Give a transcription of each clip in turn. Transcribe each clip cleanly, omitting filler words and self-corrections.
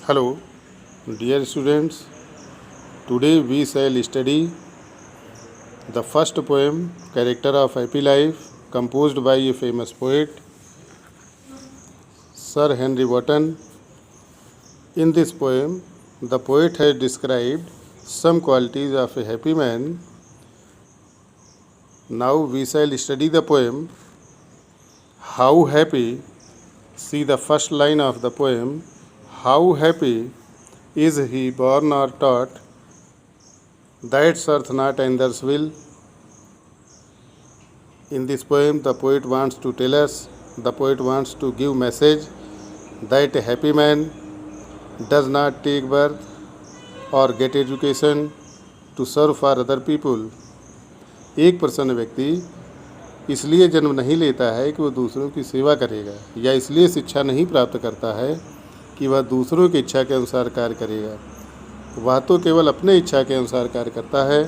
Hello, dear students. Today we shall study the first poem, Character of Happy Life, composed by a famous poet, Sir Henry Wotton. In this poem, the poet has described some qualities of a happy man. Now we shall study the poem. How happy, see the first line of the poem, how happy is he born or taught, that's earth not another's will. In this poem, the poet wants to tell us, the poet wants to give message that a happy man does not take birth or get education to serve for other people. एक प्रसन्न व्यक्ति इसलिए जन्म नहीं लेता है कि वह दूसरों की सेवा करेगा, या इसलिए शिक्षा नहीं प्राप्त करता है कि वह दूसरों की इच्छा के अनुसार कार्य करेगा। वह तो केवल अपने इच्छा के अनुसार कार्य करता है।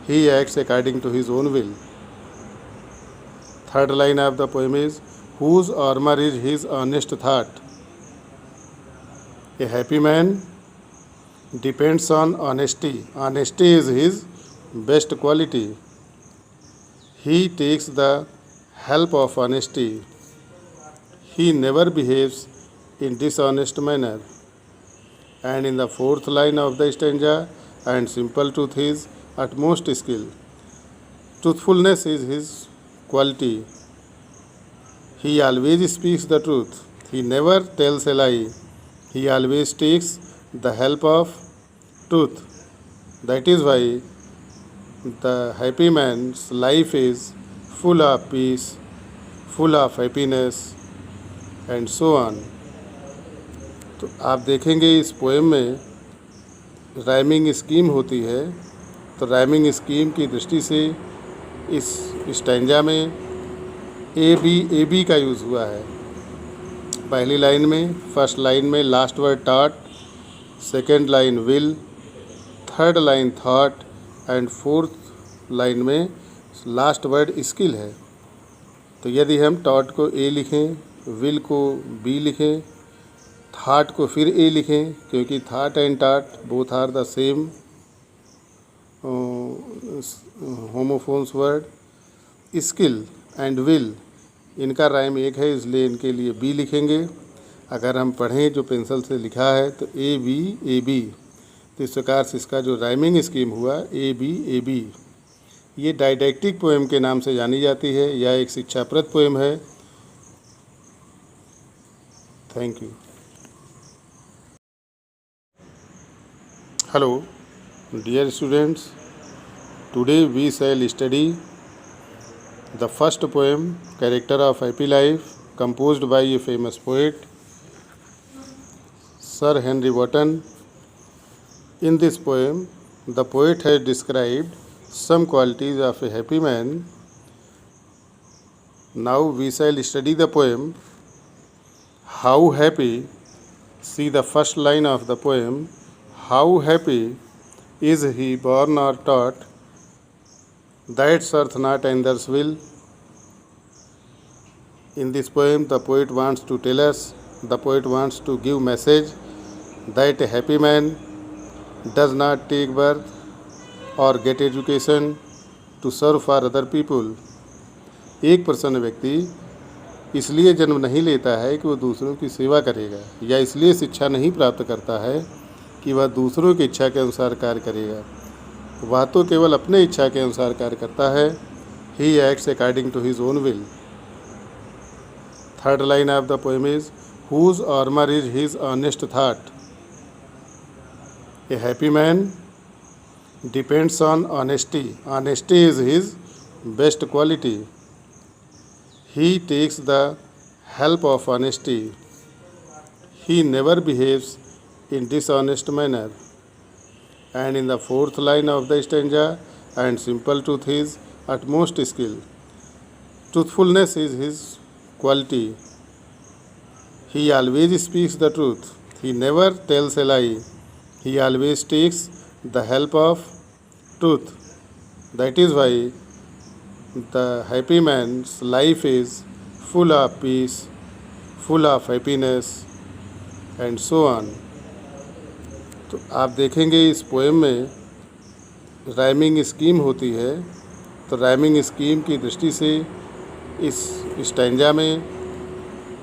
He acts according to his own will. Third line of the poem is whose armour is his honest thought. A happy man depends on honesty. Honesty is his best quality. He takes the help of honesty. He never behaves in dishonest manner. And in the fourth line of the stanza, and simple truth is utmost skill. Truthfulness is his quality. He always speaks the truth. He never tells a lie. He always takes the help of truth. That is why the happy man's life is full of peace, full of happiness and so on. तो आप देखेंगे इस poem में rhyming scheme होती है। तो rhyming scheme की दृष्टि से इस स्टैंजा में ए बी का यूज़ हुआ है। पहली लाइन में, फर्स्ट लाइन में last word taught, second line will, third line thought and fourth line में लास्ट वर्ड स्किल है। तो यदि हम टॉट को ए लिखें, विल को बी लिखें, थॉट को फिर ए लिखें, क्योंकि thought and taught both are the same homophones word. Skill and will इनका राइम एक है, इसलिए इनके लिए बी लिखेंगे। अगर हम पढ़ें जो पेंसिल से लिखा है तो ए बी, तो इस प्रकार से इसका जो राइमिंग स्कीम हुआ ए बी। ये डायडैक्टिक पोएम के नाम से जानी जाती है। यह एक शिक्षाप्रद पोएम है। Thank you. Hello dear students, today we shall study the first poem character of happy life composed by a famous poet, Sir Henry Wotton. In this poem, the poet has described some qualities of a happy man. Now we shall study the poem. How happy, see the first line of the poem, how happy is he born or taught, that's earth not another's will. In this poem, the poet wants to tell us, the poet wants to give message that a happy man does not take birth or get education to serve for other people. एक प्रसन्न व्यक्ति इसलिए जन्म नहीं लेता है कि वह दूसरों की सेवा करेगा, या इसलिए शिक्षा नहीं प्राप्त करता है कि वह दूसरों की इच्छा के अनुसार कार्य करेगा। वह तो केवल अपने इच्छा के अनुसार कार्य करता है। He acts according to his own will. Third line of the poem is whose armour is his honest thought. A happy man depends on honesty. Honesty is his best quality. He takes the help of honesty. He never behaves in dishonest manner. And in the fourth line of the stanza, and simple truth is utmost skill. Truthfulness is his quality. He always speaks the truth. He never tells a lie. He always takes the help of truth. That is why the happy man's life is full of peace, full of happiness and so on. तो आप देखेंगे इस poem में rhyming scheme होती है। तो rhyming scheme की दृष्टि से इस स्टैंजा में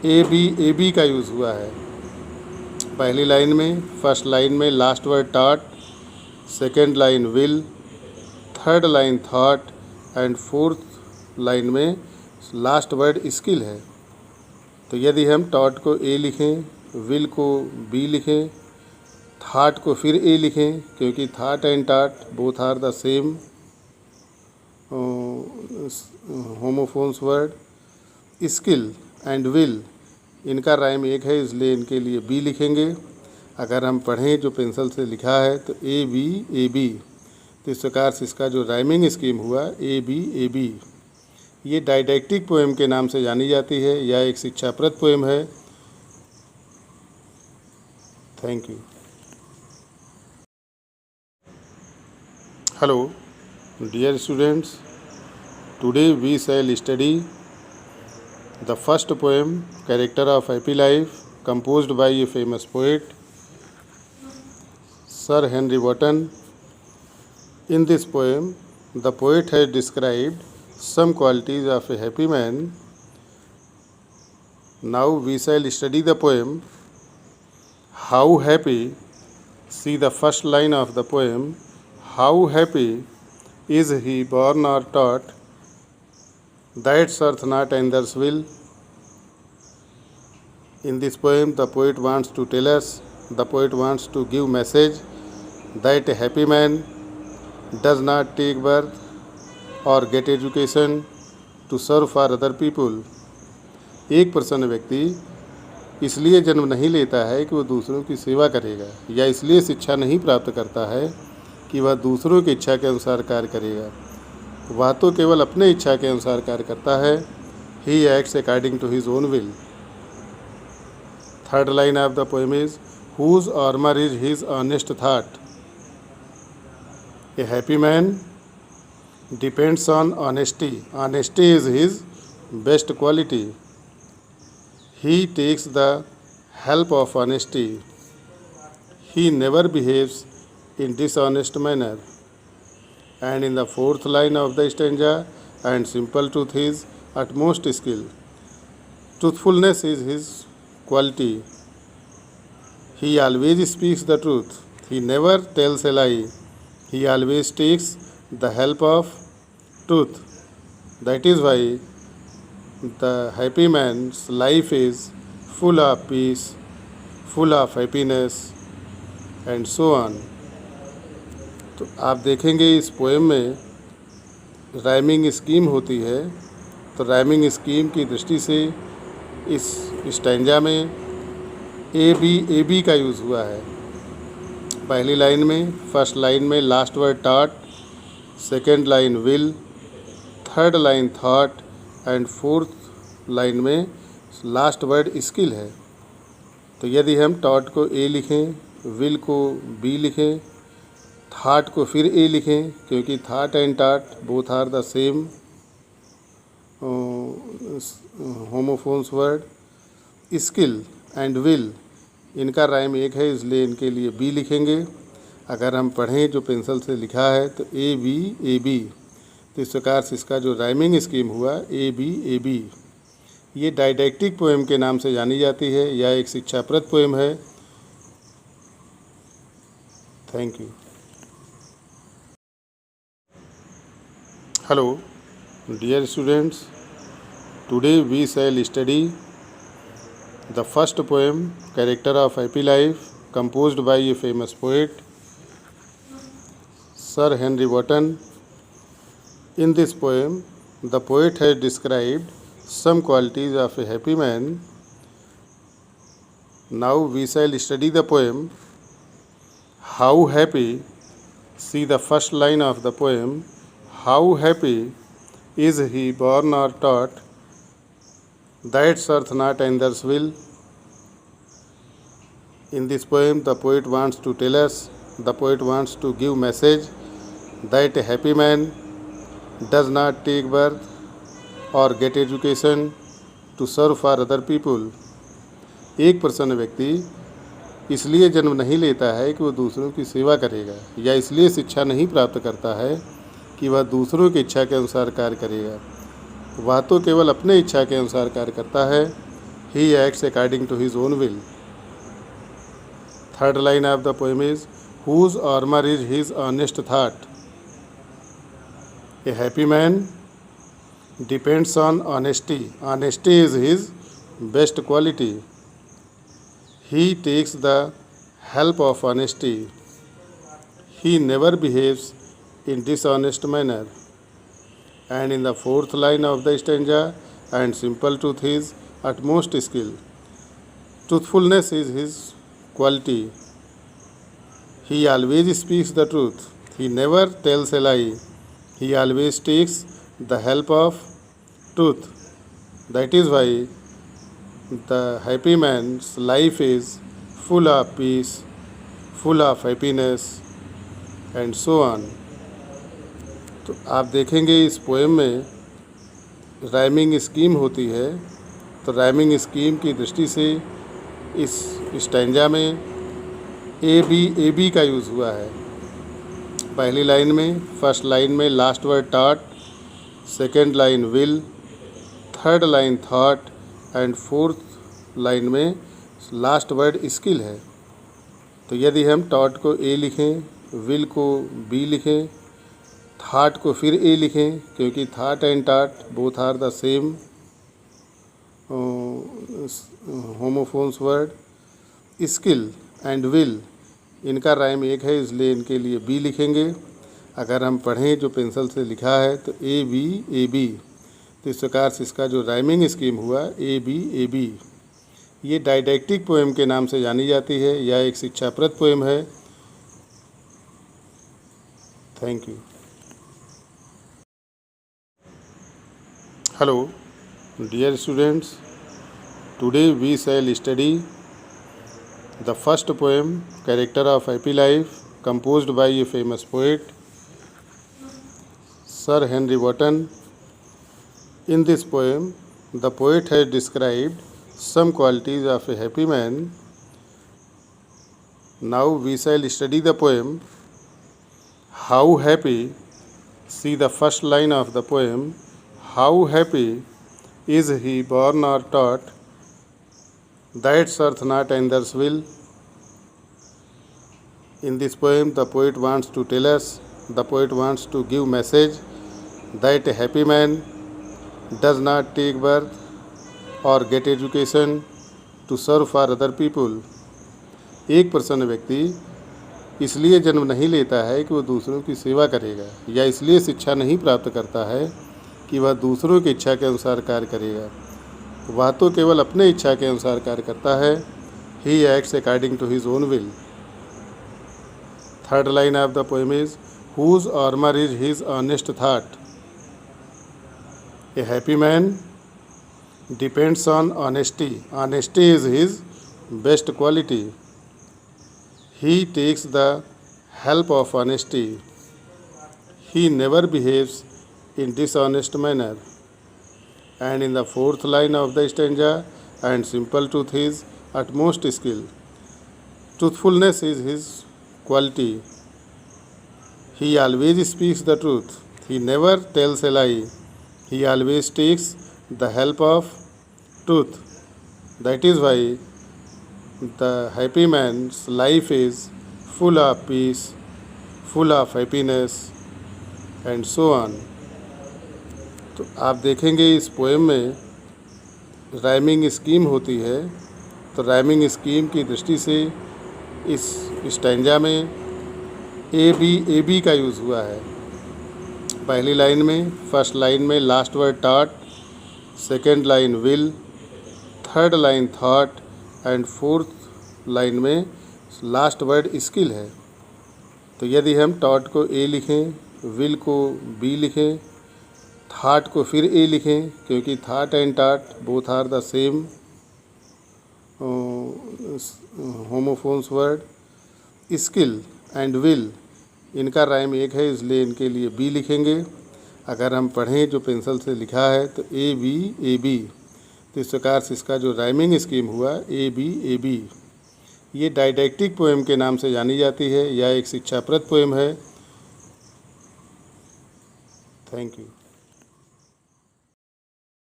ए बी का यूज़ हुआ है। पहली लाइन में, फर्स्ट लाइन में last word taught, second line will, third line thought and fourth line में लास्ट वर्ड स्किल है। तो यदि हम टॉट को ए लिखें, विल को बी लिखें, थॉट को फिर ए लिखें, क्योंकि thought and taught both are the same homophones word. Skill and will इनका राइम एक है, इसलिए इनके लिए बी लिखेंगे। अगर हम पढ़ें जो पेंसिल से लिखा है तो ए बी, तो इस प्रकार से इसका जो राइमिंग स्कीम हुआ ए बी। ये डाइडैक्टिक पोएम के नाम से जानी जाती है। यह एक शिक्षाप्रद पोएम है। Thank you. Hello dear students, today we shall study the first poem, Character of Happy Life, composed by a famous poet, Sir Henry Wotton. In this poem, the poet has described some qualities of a happy man. Now we shall study the poem. How happy, see the first line of the poem, how happy is he born or taught, that's earth not another's will. In this poem, the poet wants to tell us, the poet wants to give message that a happy man does not take birth or get education to serve for other people. एक प्रसन्न व्यक्ति इसलिए जन्म नहीं लेता है कि वह दूसरों की सेवा करेगा, या इसलिए शिक्षा नहीं प्राप्त करता है कि वह दूसरों की इच्छा के अनुसार कार्य करेगा। वह तो केवल अपने इच्छा के अनुसार कार्य करता है। He acts according to his own will. Third line of the poem is whose armour is his honest thought. A happy man depends on honesty. Honesty is his best quality. He takes the help of honesty. He never behaves in dishonest manner. And in the fourth line of the stanza, and simple truth is utmost skill. Truthfulness is his quality. He always speaks the truth. He never tells a lie. He always takes the help of truth. That is why the happy man's life is full of peace, full of happiness, and so on. तो आप देखेंगे इस poem में rhyming scheme होती है। तो rhyming scheme की दृष्टि से इस स्टैंजा में ए बी का यूज़ हुआ है। पहली लाइन में, फर्स्ट लाइन में last word taught, second line will, third line thought and fourth line में लास्ट वर्ड स्किल है। तो यदि हम टॉट को ए लिखें, विल को बी लिखें, थॉट को फिर ए लिखें, क्योंकि thought and taught both are the same homophones word. Skill and will इनका राइम एक है, इसलिए इनके लिए बी लिखेंगे। अगर हम पढ़ें जो पेंसिल से लिखा है तो ए बी, तो इस प्रकार से इसका जो राइमिंग स्कीम हुआ ए बी। ये डाइडैक्टिक पोएम के नाम से जानी जाती है। यह एक शिक्षाप्रद पोएम है। Thank you. Hello dear students, today we shall study the first poem, Character of Happy Life, composed by a famous poet, Sir Henry Wotton. In this poem, the poet has described some qualities of a happy man. Now we shall study the poem. How happy, see the first line of the poem, how happy is he born or taught, that's earth not another's will. In this poem, the poet wants to tell us, the poet wants to give message that a happy man does not take birth or get education to serve for other people. एक प्रसन्न व्यक्ति इसलिए जन्म नहीं लेता है कि वह दूसरों की सेवा करेगा, या इसलिए शिक्षा नहीं प्राप्त करता है कि वह दूसरों की इच्छा के अनुसार कार्य करेगा। वह तो केवल अपने इच्छा के अनुसार कार्य करता है। He acts according to his own will. Third line of the poem is whose armour is his honest thought. A happy man depends on honesty. Honesty is his best quality. He takes the help of honesty. He never behaves in dishonest manner. And in the fourth line of the stanza, and simple truth is utmost skill. Truthfulness is his quality. He always speaks the truth. He never tells a lie. He always takes the help of truth. That is why the happy man's life is full of peace, full of happiness and so on. तो आप देखेंगे इस poem में rhyming scheme होती है। तो rhyming scheme की दृष्टि से इस स्टैंजा में ए बी का यूज़ हुआ है। पहली लाइन में, फर्स्ट लाइन में last word taught, second line will, third line thought and fourth line में लास्ट वर्ड स्किल है। तो यदि हम टॉट को ए लिखें, विल को बी लिखें, थॉट को फिर ए लिखें, क्योंकि thought and taught both are the same homophones word. Skill and will इनका राइम एक है, इसलिए इनके लिए बी लिखेंगे। अगर हम पढ़ें जो पेंसिल से लिखा है तो ए बी, तो इस प्रकार से इसका जो राइमिंग स्कीम हुआ ए बी। ये डाइडैक्टिक पोएम के नाम से जानी जाती है। यह एक शिक्षाप्रद पोएम है। Thank you. Hello dear students, today we shall study the first poem character of happy life, composed by a famous poet, Sir Henry Wotton. In this poem, the poet has described some qualities of a happy man. Now we shall study the poem. How happy, see the first line of the poem, how happy is he born or taught, that's earth not another's will. In this poem, the poet wants to tell us, the poet wants to give message that a happy man does not take birth or get education to serve for other people. एक प्रसन्न व्यक्ति इसलिए जन्म नहीं लेता है कि वह दूसरों की सेवा करेगा, या इसलिए शिक्षा नहीं प्राप्त करता है कि वह दूसरों की इच्छा के अनुसार कार्य करेगा। वह तो केवल अपने इच्छा के अनुसार कार्य करता है। He acts according to his own will. Third line of the poem is whose armor is his honest thought. A happy man depends on honesty. Honesty is his best quality. He takes the help of honesty. He never behaves in dishonest manner. And in the fourth line of the stanza, and simple truth is utmost skill. Truthfulness is his quality. He always speaks the truth. He never tells a lie. He always takes the help of truth. That is why the happy man's life is full of peace, full of happiness and so on. तो आप देखेंगे इस poem में rhyming scheme होती है। तो rhyming scheme की दृष्टि से इस स्टैंजा में ए बी का यूज़ हुआ है। पहली लाइन में, फर्स्ट लाइन में last word taught, second line will, third line thought and fourth line में लास्ट वर्ड स्किल है। तो यदि हम टॉट को ए लिखें, विल को बी लिखें, थॉट को फिर ए लिखें, क्योंकि thought and taught both are the same homophones word. Skill and will इनका राइम एक है, इसलिए इनके लिए बी लिखेंगे। अगर हम पढ़ें जो पेंसिल से लिखा है तो ए बी, तो इस प्रकार से इसका जो राइमिंग स्कीम हुआ ए बी। ये डायडैक्टिक पोएम के नाम से जानी जाती है। यह एक शिक्षाप्रद पोएम है। Thank you.